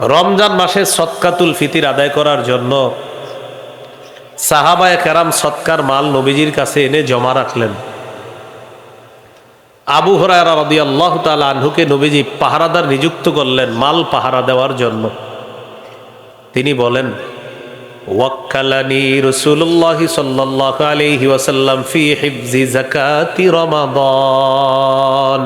রমজান মাসে সদকাতুল ফিতির আদায় করার জন্য সাহাবায়ে কেরাম সদকার মাল নবীজির কাছে এনে জমা রাখলেন। আবু হুরায়রা রাদিয়াল্লাহু তাআলা আনহুকে নবীজি পাহারাদার নিযুক্ত করলেন মাল পাহারা দেওয়ার জন্য। তিনি বলেন, ওয়াক্কালানি রাসূলুল্লাহি সাল্লাল্লাহু আলাইহি ওয়াসাল্লাম ফি হিফজি যাকাতি রমাদান।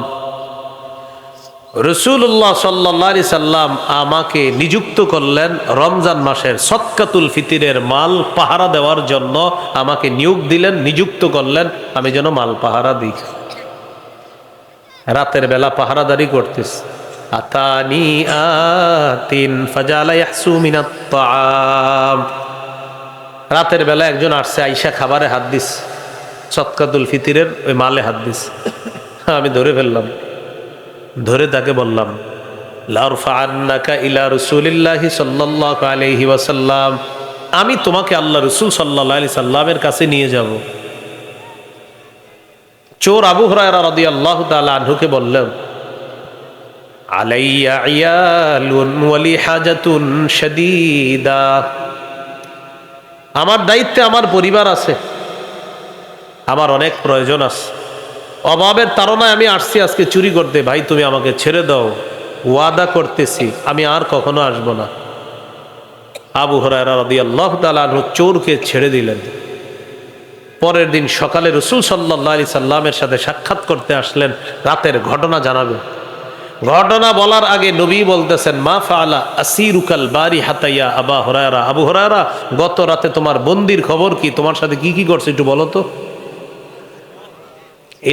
রাসূলুল্লাহ সাল্লাল্লাহু আলাইহি সাল্লাম আমাকে নিযুক্ত করলেন রমজান মাসের সদকাতুল ফিতরের মাল পাহারা দেওয়ার জন্য। আমাকে নিয়োগ দিলেন, নিযুক্ত করলেন আমি যেন মাল পাহারা দিই। রাতের বেলা পাহারাদারি করতেস। আতানি আতিন ফাজালা ইয়াহসু মিনাত তাআম। রাতের বেলা একজন আসছে, আইসা খাবারে হাত দিস, সদকাতুল ফিতরের ওই মালে হাত দিস। আমি ধরে ফেললাম, ধরে তাকে বললাম, লারফাআন্নাকা ইলা রাসূলিল্লাহি সাল্লাল্লাহু আলাইহি ওয়াসাল্লাম, আমি তোমাকে আল্লাহ রাসূল সাল্লাল্লাহু আলাইহি সাল্লামের কাছে নিয়ে যাব। চোর আবু হুরায়রা রাদিয়াল্লাহু তাআলা আনহুকে বললেন, আলাইয়া ইয়ালুন ওয়া লি হাজাতুন শাদীদা, আমার দায়িত্বে আমার পরিবার আছে, আমার অনেক প্রয়োজন আছে, অভাবের তাড়নায় আমি আসছি আজকে চুরি করতে। ভাই তুমি আমাকে ছেড়ে দাও, ওয়াদা করতেছি আমি আর কখনো আসবো না। আবু হুরায়রা রাদিয়াল্লাহু তাআলা আনহু চোরকে ছেড়ে দিলেন। পরের দিন সকালে রাসূল সাল্লাল্লাহু আলাইহি সাল্লামের সাথে সাক্ষাৎ করতে আসলেন, রাতের ঘটনা জানাবে। ঘটনা বলার আগে নবী বলতেছেন, মা ফাআলা আসিরুকাল বারিহাতা ইয়া আবা হুরায়রা, আবু হুরায়রা গত রাতে তোমার বন্দির খবর কি, তোমার সাথে কি কি করছে একটু বলো তো।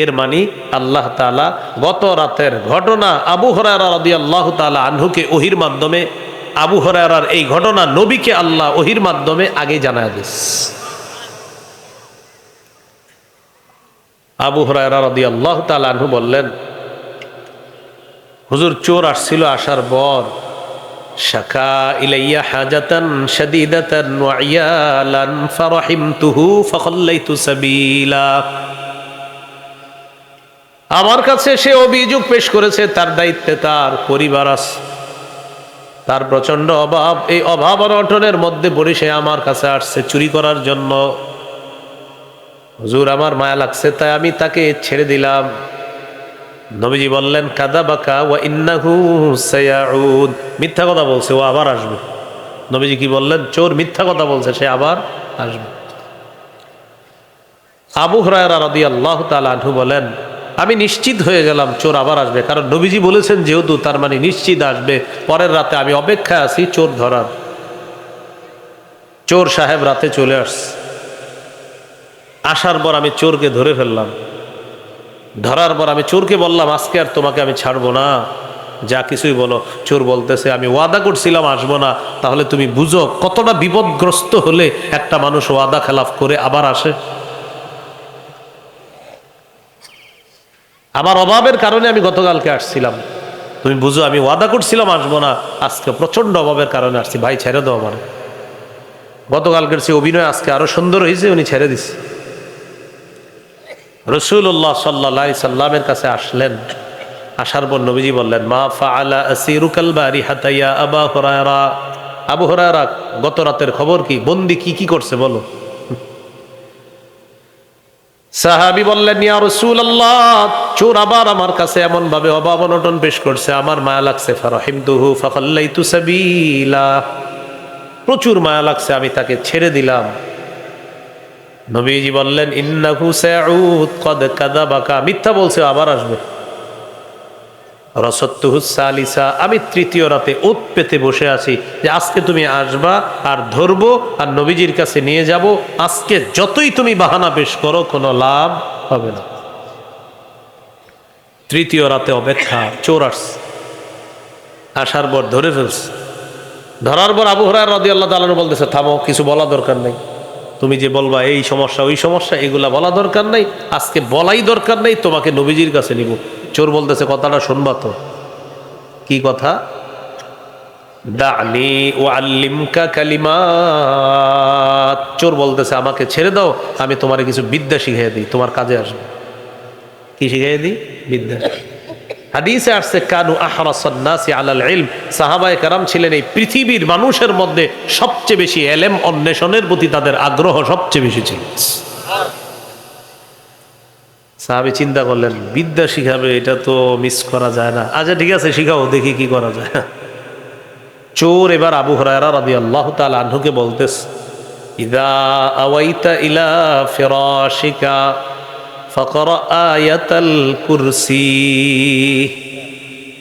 এর মানে আল্লাহ তাআলা গত রাতের ঘটনা আবু হুরায়রা রাদিয়াল্লাহু তাআলা আনহুকে ওহীর মাধ্যমে, আবু হুরায়রার এই ঘটনা নবীকে আল্লাহ ওহীর মাধ্যমে আগে জানায় দিস। আবু হুরায়রা রাদিয়াল্লাহু তাআলা আনহু বললেন, হুজুর চোর আসছিল, আসার পর শাকা ইলাইয়া হাজাতান শাদীদাতান ওয়া ইয়ালান ফারাহিমতুহু ফাখাল্লাইতু সাবিলা, আমার কাছে সে অভিযোগ পেশ করেছে তার দায়িত্বে তার পরিবার আছে, তার প্রচন্ড অভাব, এই অভাব অনটনের মধ্যে পড়ে সে আমার কাছে আসছে চুরি করার জন্য। হুজুর আমার মায়া লাগছে, তাই আমি তাকে ছেড়ে দিলাম। নবীজি বললেন, কাযাবাকা ওয়া ইন্নাহু সায়াউদ, মিথ্যা কথা বলছে, ও আবার আসবে। নবীজি কি বললেন? চোর মিথ্যা কথা বলছে, সে আবার আসবে। আবু হুরায়রা রাদিয়াল্লাহু তাআলা আনহু বলেন, আমি নিশ্চিত হয়ে গেলাম চোর আবার আসবে, কারণ নবীজি বলেছেন যেহেতু, তার মানে নিশ্চিত আসবে। পরের রাতে আমি অপেক্ষায় আছি চোর ধরার। চোর সাহেব রাতে চলে আসছে। আসার পর আমি চোরকে ধরে ফেললাম। ধরার পর আমি চোরকে বললাম, আজকে আর তোমাকে আমি ছাড়বো না, যা কিছুই বলো। চোর বলতেছে, আমি ওয়াদা করছিলাম আসবো না। তাহলে তুমি বুঝো কতটা বিপদগ্রস্ত হলে একটা মানুষ ওয়াদা খেলাফ করে আবার আসে। আমার অভাবের কারণে আমি গতকালকে আসছিলাম, তুমি বুঝো আমি ওয়াদা করছিলাম আসবো না, আজকে প্রচন্ড অভাবের কারণে আসছি, ভাই ছেড়ে দাও আমার। গতকালকের সে অভিনয় আজকে আরো সুন্দর হয়েছে, উনি ছেড়ে দিচ্ছে। রাসূলুল্লাহ সাল্লাল্লাহু আলাইহি সাল্লামের কাছে আসলেন। আসার পর নবীজি বললেন, মা ফাআলা আসিরুকাল বারিহাতা ইয়া আবা হুরায়রা, আবু হুরায়রা গত রাতের খবর কি, বন্দি কি কি করছে বলো। সাহাবী বললেন, ইয়া রাসূলুল্লাহ, চোর আবার আমার কাছে এমন ভাবে অভাব অনটন পেশ করছে, আমার মায়া লাগছে, ফারাহিমতুহু ফাখাল্লাইতু সাবিলা, প্রচুর মায়া লাগছে, আমি তাকে ছেড়ে দিলাম। নবীজি বললেন, ইন্নাহু সায়াউদ কদ কাযাবাকা, মিথ্যা বলছে, আবার আসবে। রাসাতুহু সালিসা, আমি তৃতীয় রাতে ওত পেতে বসে আছি যে আজকে তুমি আসবা আর ধরবো আর নবীজির কাছে নিয়ে যাব। আজকে যতই তুমি বাহানা পেশ করো কোনো লাভ হবে না। তৃতীয় রাতে অপেক্ষা, চোর আসছে। আসার পর ধরে ফেলছে। ধরার পর আবু হুরায়রা রাদিয়াল্লাহু তাআলা আনহু বলতেছে, থামো, কিছু বলা দরকার নেই, তুমি যে বলবা এই সমস্যা ওই সমস্যা, এগুলা বলা দরকার নেই, আজকে বলাই দরকার নেই, তোমাকে নবীজির কাছে নিব। চোর বলতেছে, কথাটা শুনবা তো। কি কথা? দানি উআল্লিমকা কালিমাত, চোর বলতেছে আমাকে ছেড়ে দাও, আমি তোমারে কিছু বিদ্যা শিখিয়ে দিই, তোমার কাজে আসবে। কি শিখিয়ে দিই? বিদ্যা। হাদিসে আসছে কানু আহরাসান নাসি আলাল ইলম, সাহাবায়ে কেরাম ছিলেন এই পৃথিবীর মানুষের মধ্যে সবচেয়ে বেশি ইলম অন্বেষণের প্রতি তাদের আগ্রহ সবচেয়ে বেশি ছিল। সাহাবী চিন্তা করলেন বিদ্যা শিখাবে, এটা তো মিস করা যায় না। আচ্ছা ঠিক আছে, শিখাও, দেখি কি করা যায়। চোর এবার আবু হুরায়রা রাদিয়াল্লাহু তাআলা আনহুকে বলতেছে, ইযা আওয়াইতা ইলা ফিরাশিকা ফাকরা আয়াতাল কুরসি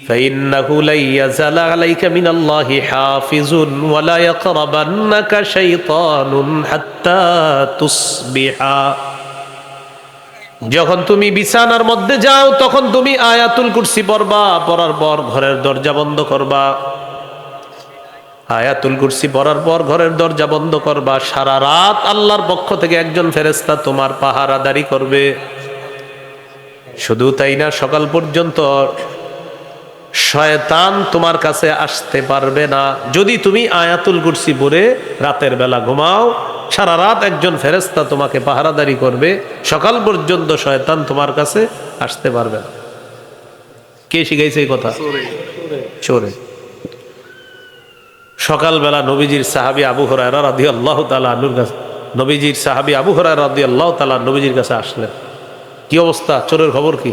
ফাইন্নাহু লা ইয়াজালা আলাইকা মিনাল্লাহি হাফিজুন ওয়া লা ইয়াকরাবান্নাকা শাইতানুন হাত্তা তুসবিহা। যখন তুমি বিছানার মধ্যে যাও তখন তুমি আয়াতুল কুরসি পড়বা, পড়ার পর ঘরের দরজা বন্ধ করবা। আয়াতুল কুরসি পড়ার পর ঘরের দরজা বন্ধ করবা। সারা রাত আল্লাহর পক্ষ থেকে একজন ফেরেশতা তোমার পাহারাদারি করবে। শুধু তাই না, সকাল পর্যন্ত শয়তান তোমার কাছে আসতে পারবে না। যদি তুমি আয়াতুল কুরসি পড়ে রাতের বেলা ঘুমাও, সারা রাত একজন ফেরেশতা তোমাকে পাহারাদারি করবে, সকাল পর্যন্ত শয়তান তোমার কাছে আসতে পারবে না। কে শিখাইছে এই কথা? চোরে। সকালবেলা নবীজির সাহাবী আবু হুরায়রা রাদিয়াল্লাহু তাআলা আনহুর কাছে, নবীজির সাহাবী আবু হুরায়রা রাদিয়াল্লাহু তাআলা নবীজির কাছে আসলেন। কি অবস্থা? চোরের খবর কি?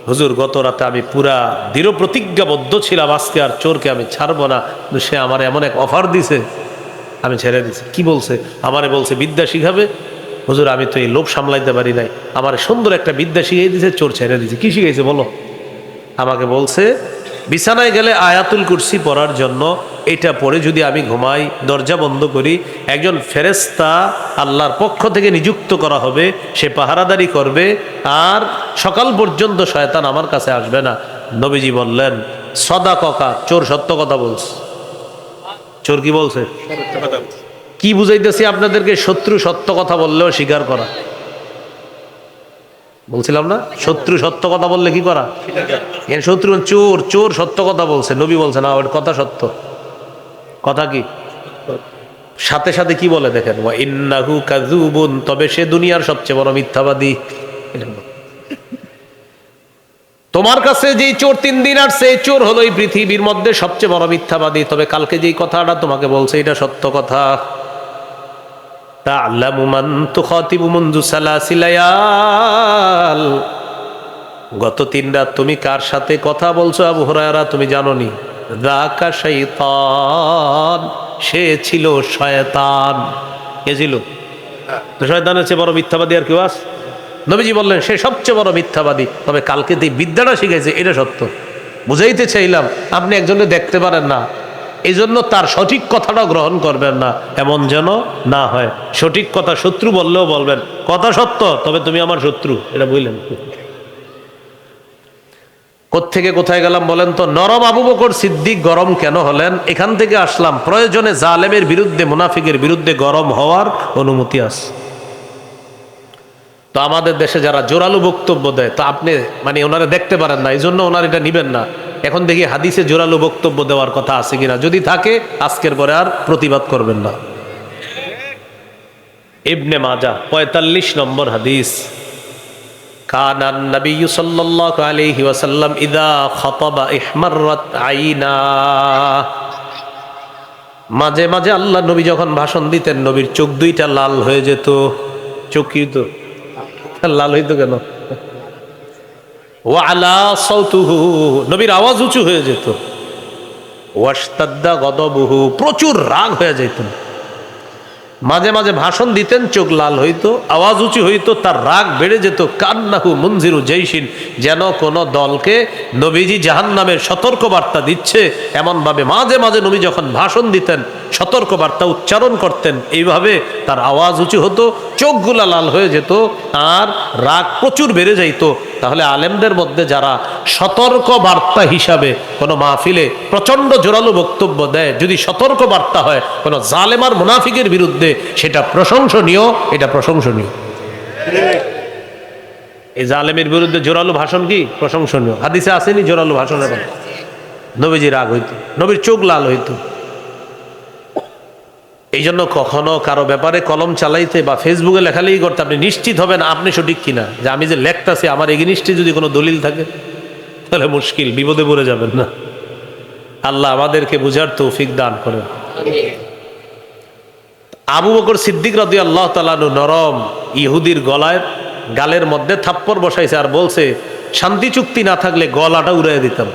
হুজুর, গত রাতে আমি পুরা দৃঢ় প্রতিজ্ঞাবদ্ধ ছিলাম আজকে আর চোরকে আমি ছাড়বো না, কিন্তু সে আমার এমন এক অফার দিছে, আমি ছেড়ে দিছি। কি বলছে? আমারে বলছে বিদ্যা শিখাবে। হুজুর, আমি তো এই লোভ সামলাইতে পারি নাই, আমার সুন্দর একটা বিদ্যা শিখিয়ে দিছে, চোর ছেড়ে দিছে। কি শিখাইছে বলো? আমাকে বলছে বিছানায় গেলে আয়াতুল কুরসি পড়ার জন্য, এটা পড়ে যদি আমি ঘুমাই, দরজা বন্ধ করি, একজন ফেরেশতা আল্লাহর পক্ষ থেকে নিযুক্ত করা হবে, সে পাহারাদারি করবে, আর সকাল পর্যন্ত শয়তান আমার কাছে আসবে না। নবীজি বললেন সদাকা, চোর সত্য কথা বলছে। চোর কি বলছে? কি বুঝাইতেছি আপনাদেরকে? শত্রু সত্য কথা বললেও স্বীকার করা। বলছিলাম না, শত্রু সত্য কথা বললে কি করা? শত্রু চোর, চোর সত্য কথা বলছে, নবী বলছে না ওর কথা সত্য। কথা কি? সাথে সাথে কি বলে দেখেন, ওয়া ইন্নাহু কাযুবুন, তবে সে দুনিয়ার সবচেয়ে বড় মিথ্যাবাদী। তোমার কাছে যেই চোর 3 দিন আসছে, এই চোর হলো এই পৃথিবীর মধ্যে সবচেয়ে বড় মিথ্যাবাদী। তবে কালকে যেই কথাটা তোমাকে বলছে এটা সত্য কথা। তা'লামু মান তুখাতিবু মুনযু সালাসি লায়াল, গত 3 রাত তুমি কার সাথে কথা বলছো আবু হুরায়রা তুমি জানোনি? যাকা শাইতান, সে ছিল শয়তান। কে ছিল? তো শয়তানের চেয়ে বড় মিথ্যাবাদী আর কেউ আছে? নবীজি বললেন সে সবচেয়ে বড় মিথ্যাবাদী। তবে কালকে যে বিদ্যাটা শিখাইছে এটা সত্য। বুঝাইতে চাইলাম, আপনি একজনে দেখতে পারেন না, এই জন্য তার সঠিক কথাটা গ্রহণ করবেন না, এমন যেন না হয়। সঠিক কথা শত্রু বললেও বলবেন কথা সত্য, তবে তুমি আমার শত্রু, এটা বুঝলেন? কোত্থেকে কোথায় গেলাম বলেন তো? নরম আবু বকর সিদ্দিক গরম কেন হলেন? এখান থেকে আসলাম। প্রয়োজনে জালেমের বিরুদ্ধে, মুনাফিকের বিরুদ্ধে গরম হওয়ার অনুমতি আছে। তো আমাদের দেশে যারা জোরালো বক্তব্য দেয়, তো আপনি মানে ওনারা দেখতে পারেন না, এই জন্য ওনার এটা নিবেন না। এখন দেখি হাদিসে জোরালো বক্তব্য দেওয়ার কথা আছে কিনা, যদি থাকে আজকের পরে আর প্রতিবাদ করবেন না। ইবনে মাজাহ 45 নম্বর হাদিস, কানান নবী সাল্লাল্লাহু আলাইহি ওয়াসাল্লাম ইযা খাতাবা ইহমাররাত আইনা, মাঝে মাঝে আল্লাহ নবী যখন ভাষণ দিতেন নবীর চোখ দুইটা লাল হয়ে যেত। চোখ কি তো লাল হইতো কেন? ওয়া আলা সাউতুহু, নবীর আওয়াজ উঁচু হয়ে যেত। ওয়াশতাদ্দা গদবুহু, প্রচুর রাগ হয়ে যেত। মাঝে মাঝে ভাষণ দিতেন, চোখ লাল হইতো, আওয়াজ উঁচু হইতো, তার রাগ বেড়ে যেত। কান্নাহু মুনজিরু জাইশিন, যেন কোন দলকে নবীজি জাহান্নামের সতর্ক বার্তা দিচ্ছে, এমন ভাবে মাঝে মাঝে নবী যখন ভাষণ দিতেন, সতর্ক বার্তা উচ্চারণ করতেন, এইভাবে তার আওয়াজ উঁচু হতো, চোখগুলা লাল হয়ে যেত, আর রাগ প্রচুর বেড়ে যাইত। তাহলে আলেমদের মধ্যে যারা সতর্ক বার্তা হিসাবে কোনো মাহফিলে প্রচন্ড জোরালো বক্তব্য দেয়, যদি সতর্ক বার্তা হয় কোনো জালেমার মুনাফিকের বিরুদ্ধে, সেটা প্রশংসনীয়, এটা প্রশংসনীয়। এই জালেমের বিরুদ্ধে জোরালো ভাষণ কি প্রশংসনীয়? হাদিসে আসেনি জোরালো ভাষণের কথা? নবীজি রাগ হইতো, নবীর চোখ লাল হইতো। এই জন্য কখনো কারো ব্যাপারে কলম চালাইতে বা ফেসবুকে লেখালেখি করতে আপনি নিশ্চিত হবেন আপনি সঠিক কিনা, যে আমি যে লেখতাছি আমার এগেনিস্টে যদি কোনো দলিল থাকে। তাহলে মুশকিল, বিপদে পড়ে যাবেন না। আল্লাহ আমাদেরকে বুঝার তৌফিক দান করেন। আবু বকর সিদ্দিক রাদিয়াল্লাহু তাআলা আনহু নরম ইহুদির গলায় গালের মধ্যে থাপ্পড় বসাইছে আর বলছে, শান্তি চুক্তি না থাকলে গলাটা উড়াই দিতাম।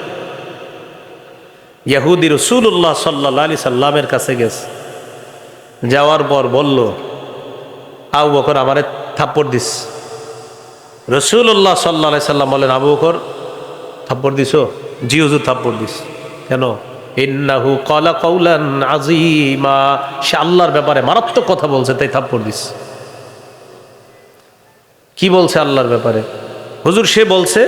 ইহুদি রাসূলুল্লাহ সাল্লাল্লাহু আলাইহি সাল্লামের কাছে গেছে, যাওয়ার পর বলল, আবু বকর আমারে থাপ্পড় দিস। রাসূলুল্লাহ সাল্লাল্লাহু আলাইহি সাল্লাম বলেন, আবু বকর থাপ্পড় দিছো? জি হুজুর থাপ্পড় দিস। কেন? ইন্নাহু ক্বালা কাওলান আযীমা, সে আল্লাহর ব্যাপারে মারাত্মক কথা বলছে তাই থাপ্পড় দিস। কি বলছে আল্লাহর ব্যাপারে? হুজুর সে বলছে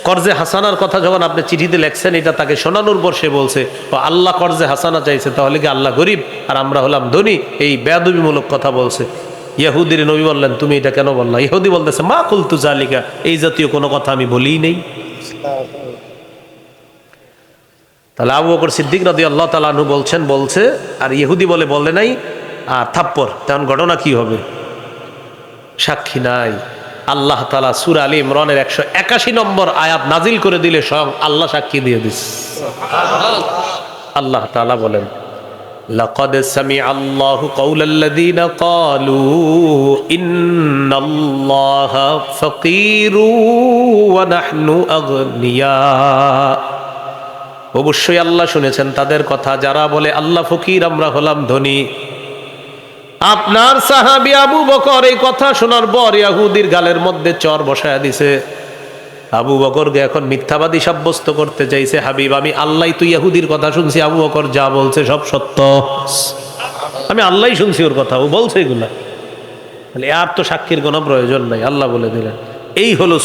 কর্জে হাসানার কথা যখন আপনি চিঠিতে লেখছেন এটা তাকে শোনানোর পর সে বলছে ও আল্লাহ কর্জে হাসানা চাইছে, তাহলে কি আল্লাহ গরিব আর আমরা হলাম ধনী? এই বেয়াদবিমূলক কথা বলছে। ইহুদির নবী বললেন, তুমি এটা কেন বললা? ইহুদি বলতেছে, মা কুলতু জালিকা, এই জাতীয় কোনো কথা আমি বলিই নেই। তাহলে আবু বকর সিদ্দিক রাদিয়াল্লাহু তাআলা আনহু বলছে আর ইহুদি বলে নাই আর থাপ্পড়, তখন ঘটনা কি হবে? সাক্ষী নাই। আল্লাহ তাআলা সূরা আলী ইমরানের 181 নম্বর আয়াত নাজিল করে দিলে স্বয়ং আল্লাহ সাক্ষী দিয়ে দিস। আল্লাহ তাআলা বলেন, লাকাদ সামিআল্লাহু কাওলাল্লাযীনা ক্বালু ইন্নাল্লাহা ফাকীরু ওয়া নাহনু আগনিয়া। অবশ্যই আল্লাহ শুনেছেন তাদের কথা যারা বলে আল্লাহ ফকির, আমরা হলাম ধনী। আপনার সাহাবী আবু বকর এই কথা শোনার পর ইহুদির গালের মধ্যে চর বসায়া দিছে। আবু বকরকে এখন মিথ্যাবাদী সাব্যস্ত করতে চাইছে। হাবিব, আমি আল্লাহ, তুই ইহুদির কথা শুনছি, আবু বকর যা বলছে সব সত্য, আমি আল্লাহ শুনছি ওর কথা, ও বলছে এগুলা। আর তো সাক্ষীর কোনো প্রয়োজন নাই, আল্লাহ বলে দিলেন। এই হলো